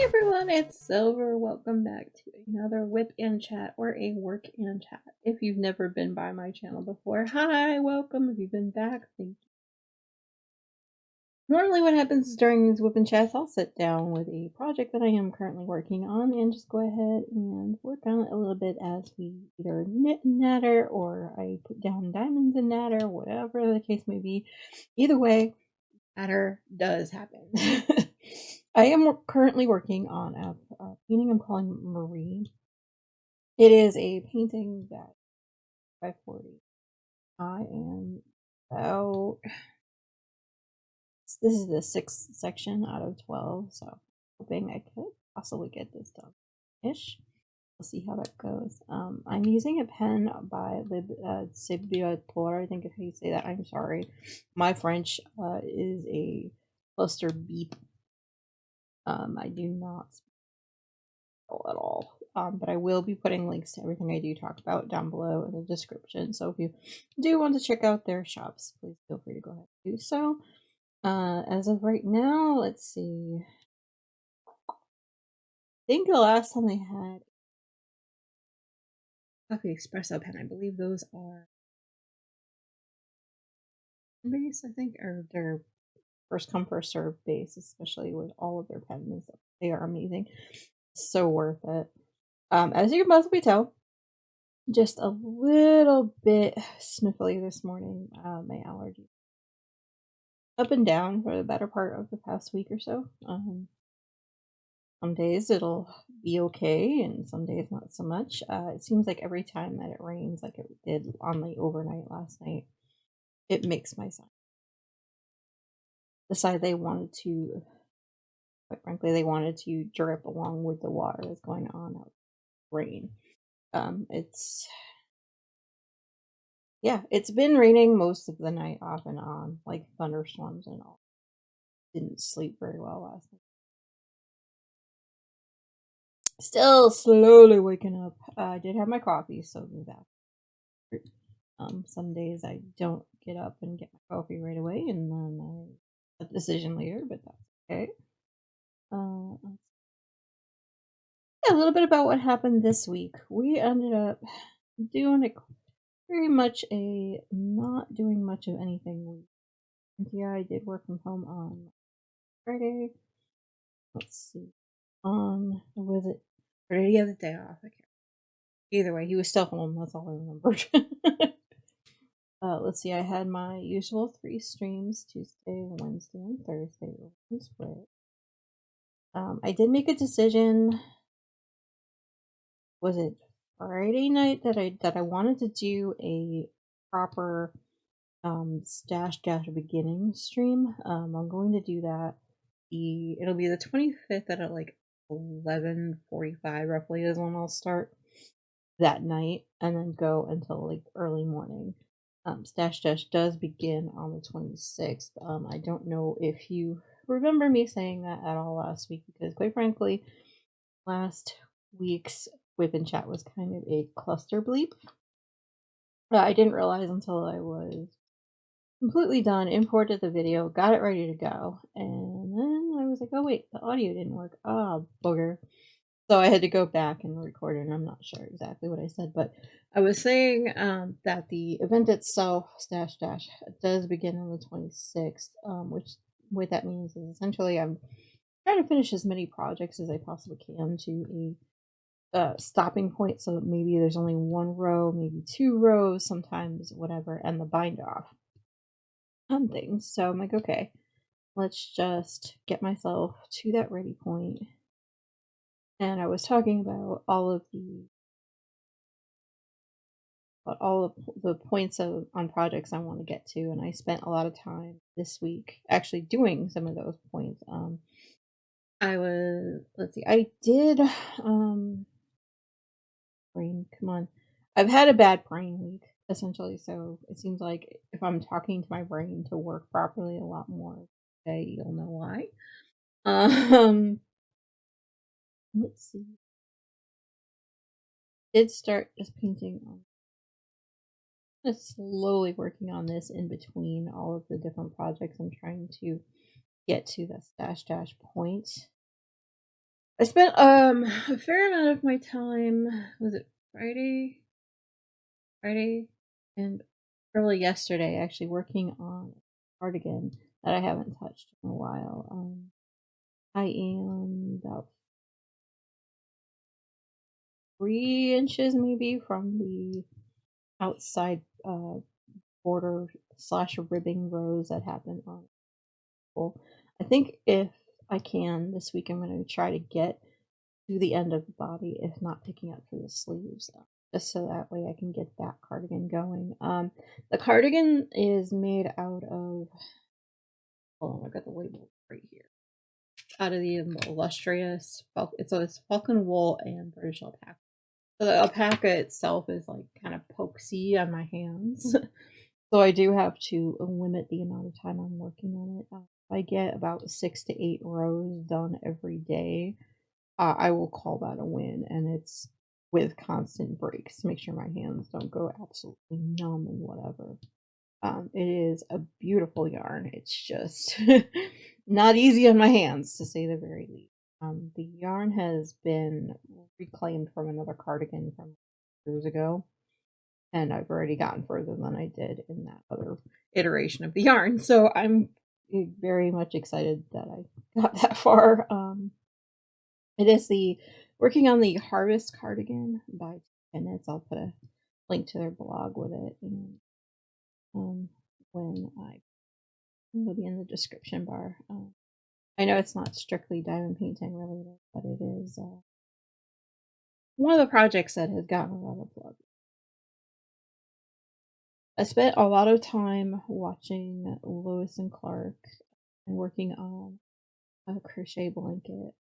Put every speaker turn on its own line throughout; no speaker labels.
everyone, it's Silver. Welcome back to another WIP and Chat or a Work and Chat. If you've never been by my channel before, hi, welcome. If you've been back, thank you. Normally what happens during these WIP and Chats, I'll sit down with a project that I am currently working on and just go ahead and work on it a little bit as we either knit and natter or I put down diamonds and natter, whatever the case may be. Either way, natter does happen. I am currently working on a painting I'm calling Marie. It is a painting that 540. I am about, this is the 6th section out of 12, so hoping I could possibly get this done-ish. We'll see how that goes. I'm using a pen by SesPlusBeauxATours, I think if you say that, I'm sorry. My French is a cluster beep. I do not speak at all. But I will be putting links to everything I do talk about down below in the description. So if you do want to check out their shops, please feel free to go ahead and do so. As of right now, let's see. I think the last time I had coffee espresso pen, I believe those are base, I think, or their first come first serve base, especially with all of their pens. They are amazing. So worth it. As you can possibly tell, just a little bit sniffly this morning. My allergy up and down for the better part of the past week or so. Some days it'll be okay, and some days not so much. It seems like every time that it rains, like it did on the overnight last night, it makes my son decide they wanted to, quite frankly, they wanted to drip along with the water that's going on out rain. It's been raining most of the night off and on, like thunderstorms and all. Didn't sleep very well last night. Still slowly waking up. I did have my coffee, so that. Some days I don't get up and get my coffee right away, and then I a decision later, but that's okay. Yeah, a little bit about what happened this week. We ended up doing very much a not doing much of anything week. Yeah, I did work from home on Friday. Let's see. Was it Friday? He had the day off. I can't. Either way, he was still home. That's all I remembered. Let's see. I had my usual 3 streams: Tuesday, Wednesday, and Thursday. Split. I did make a decision. Was it Friday night that I wanted to do a proper stash dash beginning stream? I'm going to do that. It'll be the 25th at like 11:45 roughly is when I'll start that night, and then go until like early morning. Stash dash does begin on the 26th. I don't know if you remember me saying that at all last week, because quite frankly, last week's WIP and Chat was kind of a cluster bleep. I didn't realize until I was completely done, imported the video, got it ready to go, and then I was like, oh wait, the audio didn't work. Oh, booger. So I had to go back and record it, and I'm not sure exactly what I said, but I was saying that the event itself, Stash Dash, does begin on the 26th, which what that means is essentially I'm trying to finish as many projects as I possibly can to a stopping point, so maybe there's only 1 row, maybe 2 rows, sometimes whatever, and the bind off on things. So I'm like, okay, let's just get myself to that ready point. And I was talking about all of the points on projects I want to get to, and I spent a lot of time this week actually doing some of those points. I did brain, come on. I've had a bad brain week, essentially, so it seems like if I'm talking to my brain to work properly a lot more today, you'll know why. Let's see. Did start just painting on, just slowly working on this in between all of the different projects I'm trying to get to the stash dash point. I spent a fair amount of my time, was it Friday? Friday and early yesterday actually working on a cardigan that I haven't touched in a while. I am about 3 inches maybe from the outside border slash ribbing rows that happen on it. I think if I can this week, I'm going to try to get to the end of the body, if not picking up for the sleeves, just so that way I can get that cardigan going. The cardigan is made out of, hold on, I got the label right here. Out of the illustrious, it's falcon wool and British alpaca. So the alpaca itself is like kind of pokesy on my hands. So I do have to limit the amount of time I'm working on it. I get about 6 to 8 rows done every day. I will call that a win, and it's with constant breaks to make sure my hands don't go absolutely numb and whatever. It is a beautiful yarn. It's just not easy on my hands, to say the very least. The yarn has been reclaimed from another cardigan from years ago, and I've already gotten further than I did in that other iteration of the yarn. So I'm very much excited that I got that far. It is the working on the Harvest cardigan by Minutes. I'll put a link to their blog with it, and when I will be in the description bar. I know it's not strictly diamond painting related, but it is one of the projects that has gotten a lot of love. I spent a lot of time watching Lewis and Clark and working on a crochet blanket.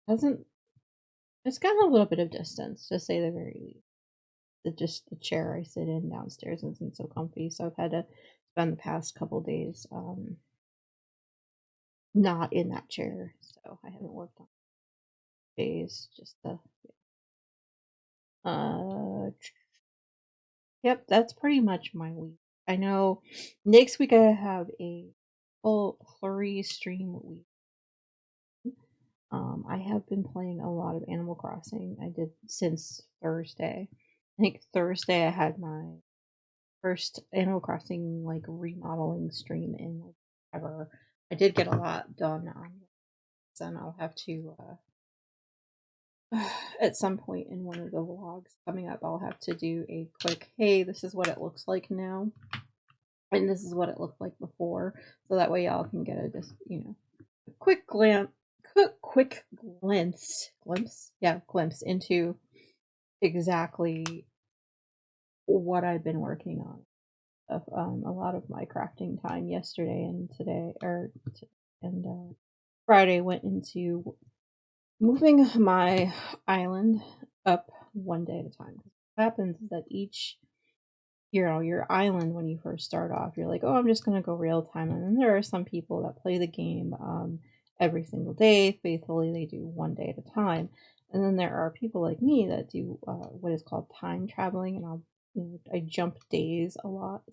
Hasn't It's gotten a little bit of distance, to say the very least. Just the chair I sit in downstairs isn't so comfy, so I've had to spend the past couple days not in that chair, so I haven't worked on days. Just the uh, yep, that's pretty much my week. I know next week I have a full flurry stream week. I have been playing a lot of Animal Crossing. I did since Thursday. I think Thursday I had my first Animal Crossing like remodeling stream in like ever. I did get a lot done on this, and I'll have to at some point in one of the vlogs coming up, I'll have to do a quick, hey, this is what it looks like now, and this is what it looked like before, so that way y'all can get a just a quick glimpse into exactly what I've been working on. A lot of my crafting time yesterday and today, and Friday went into moving my island up one day at a time. What happens is that each, your island, when you first start off, you're like, oh, I'm just going to go real time. And then there are some people that play the game every single day faithfully. They do one day at a time. And then there are people like me that do what is called time traveling, and I jump days a lot.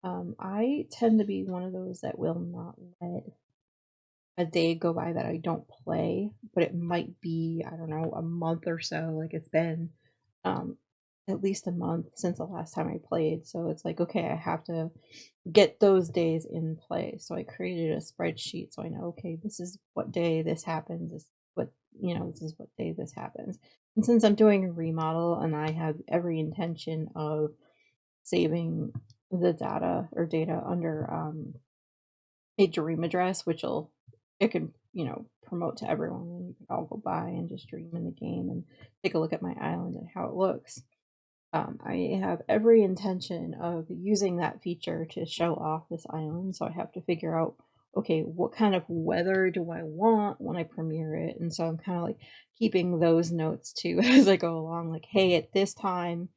I tend to be one of those that will not let a day go by that I don't play, but it might be, I don't know, a month or so. Like it's been um, at least a month since the last time I played. So it's like, okay, I have to get those days in play. So I created a spreadsheet so I know, okay, this is what day this happens. This is what day this happens. And since I'm doing a remodel and I have every intention of saving the data under a dream address, it can promote to everyone, and you can all go by and just dream in the game and take a look at my island and how it looks. I have every intention of using that feature to show off this island, so I have to figure out, okay, what kind of weather do I want when I premiere it? And so I'm kind of like keeping those notes too as I go along, like, hey, at this time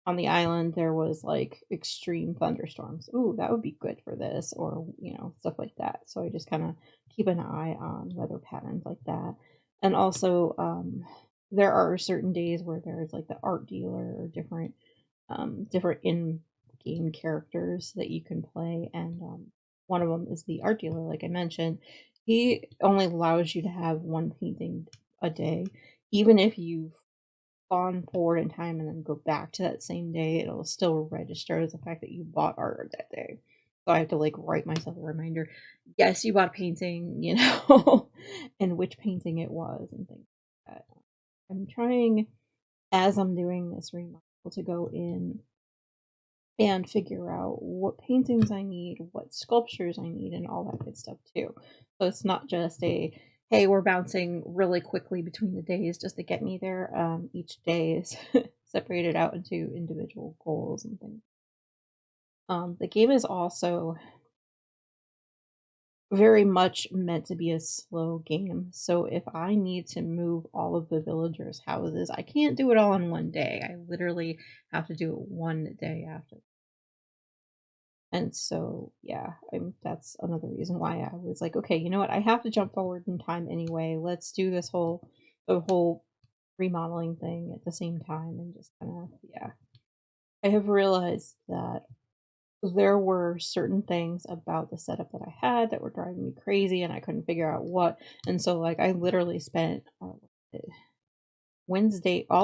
on the island there was like extreme thunderstorms. Ooh, that would be good for this, or stuff like that. So I just kind of keep an eye on weather patterns like that. And also, there are certain days where there's like the art dealer or different in-game characters that you can play, and one of them is the art dealer, like I mentioned. he only allows you to have one painting a day. Even if you've gone forward in time and then go back to that same day, it'll still register as the fact that you bought art that day. So I have to like write myself a reminder. Yes, you bought a painting, you know, and which painting it was and things like that. I'm trying, as I'm doing this remodel, to go in and figure out what paintings I need, what sculptures I need, and all that good stuff too. So it's not just a, hey, we're bouncing really quickly between the days just to get me there. Each day is separated out into individual goals and things. The game is also very much meant to be a slow game. So if I need to move all of the villagers' houses, I can't do it all in one day. I literally have to do it one day after. And so, yeah, that's another reason why I was like, okay, you know what? I have to jump forward in time anyway. Let's do the whole remodeling thing at the same time and just kind of, yeah. I have realized that there were certain things about the setup that I had that were driving me crazy and I couldn't figure out what. And so, like, I literally spent all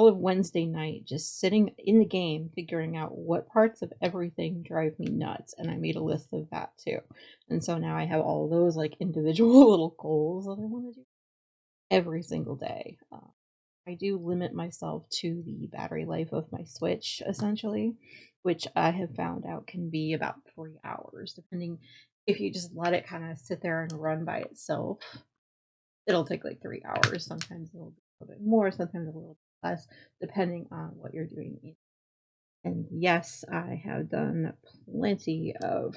of Wednesday night just sitting in the game figuring out what parts of everything drive me nuts, and I made a list of that too. And so now I have all those like individual little goals that I want to do every single day. I do limit myself to the battery life of my Switch essentially, which I have found out can be about 3 hours, depending if you just let it kind of sit there and run by itself. It'll take like 3 hours. Sometimes it'll be a little bit more, sometimes a little bit less, depending on what you're doing. And yes, I have done plenty of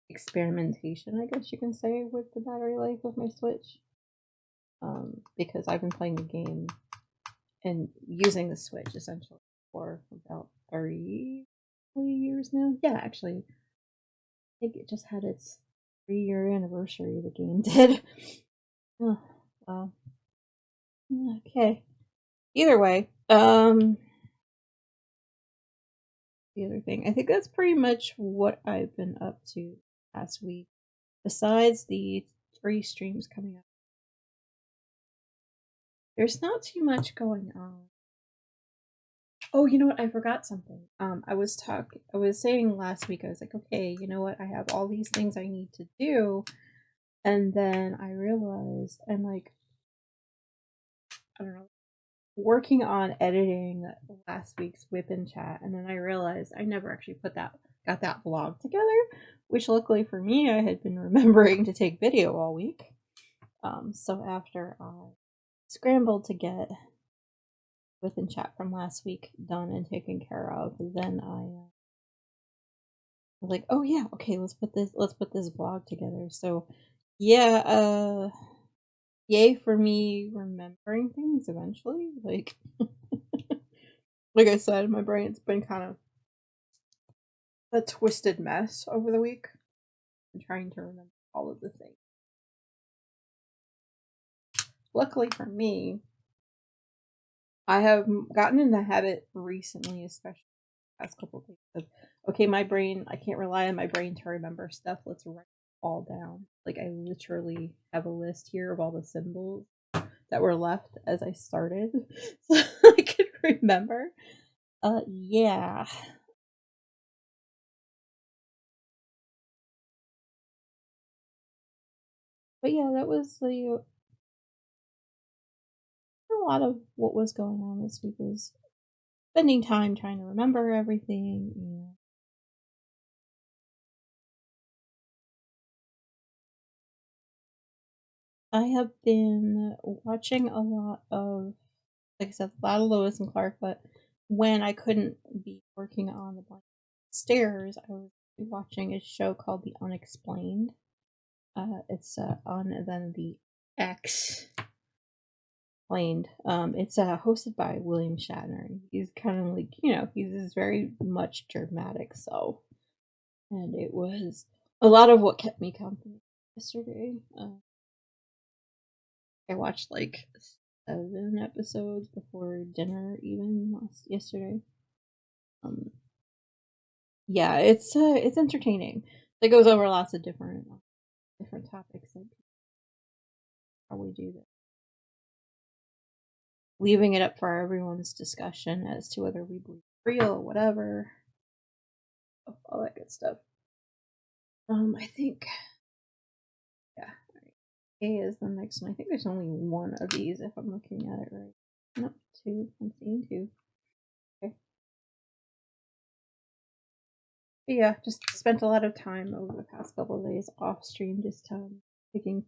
experimentation, I guess you can say, with the battery life of my Switch. Because I've been playing the game and using the Switch essentially for about 30 years now. Yeah, actually, I think it just had its 3-year anniversary, the game did. Oh, wow. Okay. Either way, the other thing, I think that's pretty much what I've been up to last week. Besides the 3 streams coming up, there's not too much going on. Oh, you know what? I forgot something. I was saying last week, I was like, okay, you know what? I have all these things I need to do, and then I realized I'm like, I don't know, working on editing last week's WIP and chat, and then I realized I never actually got that vlog together, which luckily for me, I had been remembering to take video all week. So after I scrambled to get WIP and chat from last week done and taken care of, then I was like, oh yeah, okay, let's put this vlog together. So yeah, yay for me remembering things eventually. Like like I said, my brain's been kind of a twisted mess over the week. I'm trying to remember all of the things. Luckily for me, I have gotten in the habit recently, especially the past couple of days, of okay, my brain, I can't rely on my brain to remember stuff. Let's write it all down. Like I literally have a list here of all the symbols that were left as I started, so I could remember. Yeah. But yeah, that was a lot of what was going on this week was spending time trying to remember everything. I have been watching a lot of, like I said, a lot of Lois and Clark, but when I couldn't be working on the blank stairs, I was watching a show called The Unexplained. It's on then the X Explained. It's hosted by William Shatner. He's kind of like, he's very much dramatic self, and it was a lot of what kept me company yesterday. I watched like 7 episodes before dinner even yesterday. Yeah, it's entertaining. It goes over lots of different topics. how we do this. Leaving it up for everyone's discussion as to whether we believe real or whatever. All that good stuff. I think, yeah. A is the next one. I think there's only one of these if I'm looking at it right. Nope, two. I'm seeing two. Okay. But yeah, just spent a lot of time over the past couple of days off stream, just picking.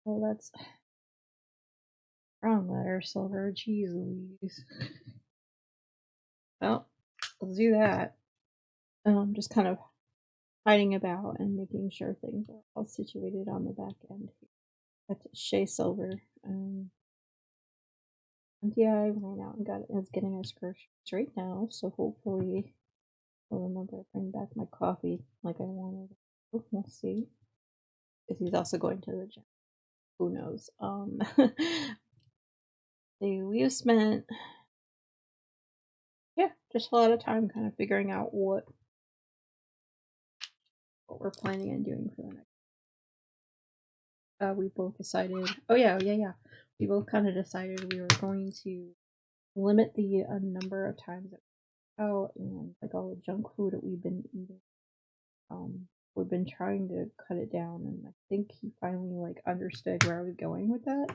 Oh, that's wrong letter, Silver. Jeez Louise. Well, let's do that. Just kind of hiding about and making sure things are all situated on the back end. That's Shay Silver. And yeah, I ran out and is getting us groceries right now, so hopefully I'll remember to bring back my coffee like I wanted. We'll see. Because he's also going to the gym. Who knows? We have spent, yeah, just a lot of time kind of figuring out what we're planning on doing for the next. We both decided. Oh yeah. We both kind of decided we were going to limit the number of times that we go out, and like all the junk food that we've been eating. We've been trying to cut it down, and I think he finally like understood where I was going with that.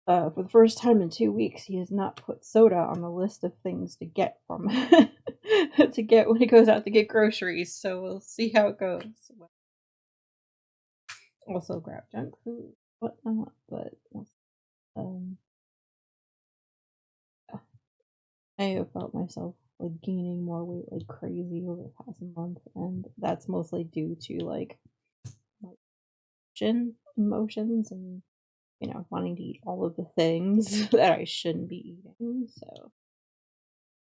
For the first time in 2 weeks, he has not put soda on the list of things to get from to get when he goes out to get groceries. So we'll see how it goes. Also grab junk food, whatnot, but I have felt myself like gaining more weight like crazy over the past month, and that's mostly due to like emotions and wanting to eat all of the things that I shouldn't be eating. So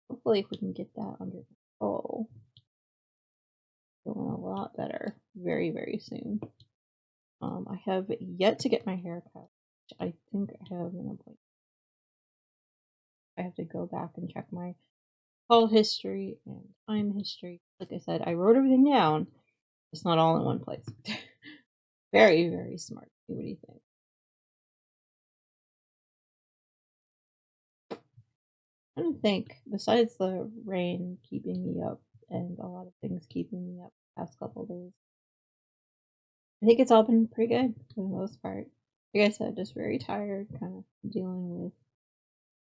hopefully if we can get that under control, feeling a lot better very, very soon. I have yet to get my hair cut. I think I have an appointment. I have to go back and check my call history and time history. Like I said, I wrote everything down. It's not all in one place. Very, very smart. What do you think? I don't think, besides the rain keeping me up and a lot of things keeping me up the past couple of days, I think it's all been pretty good for the most part. Like I said, just very tired, kind of dealing with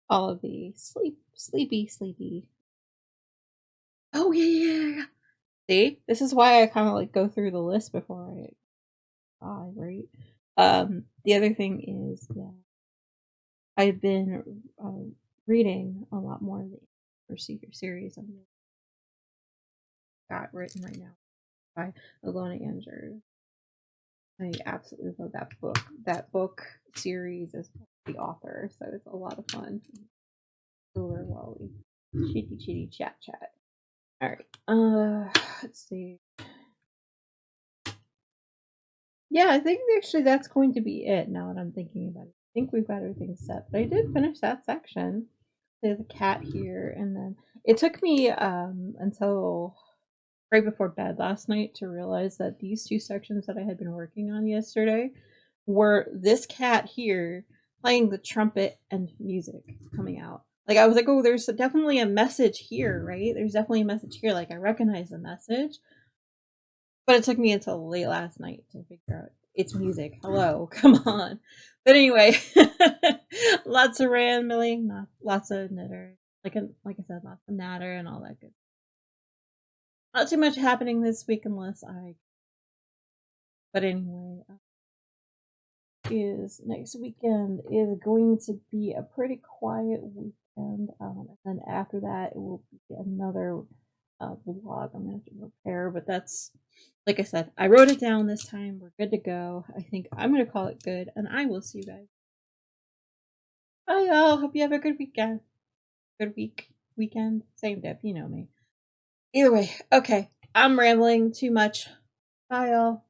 all of the sleepy. Oh yeah. See, this is why I kind of like go through the list before I die, right? The other thing is that I've been reading a lot more of the Secret series I've got written right now by Alona Andrews. I absolutely love that book. That book series is the author, so it's a lot of fun. Over while we chitty chat. All right. Let's see. Yeah, I think actually that's going to be it. Now that I'm thinking about it, I think we've got everything set. But I did finish that section. There's a cat here, and then it took me until right before bed last night to realize that these two sections that I had been working on yesterday were this cat here playing the trumpet and music coming out. Like I was like, oh, there's definitely a message here, right? There's definitely a message here. Like I recognize the message. But it took me until late last night to figure out it's music. Hello, come on. But anyway, lots of rambling, lots of knitter. Like I said, lots of natter and all that good. Not too much happening this week unless I. But anyway, is next weekend is going to be a pretty quiet weekend. And then after that, it will be another vlog I'm going to have to prepare. But that's, like I said, I wrote it down this time. We're good to go. I think I'm going to call it good. And I will see you guys. Bye, y'all. Hope you have a good weekend. Good weekend. Same diff. You know me. Either way. Okay. I'm rambling too much. Bye, y'all.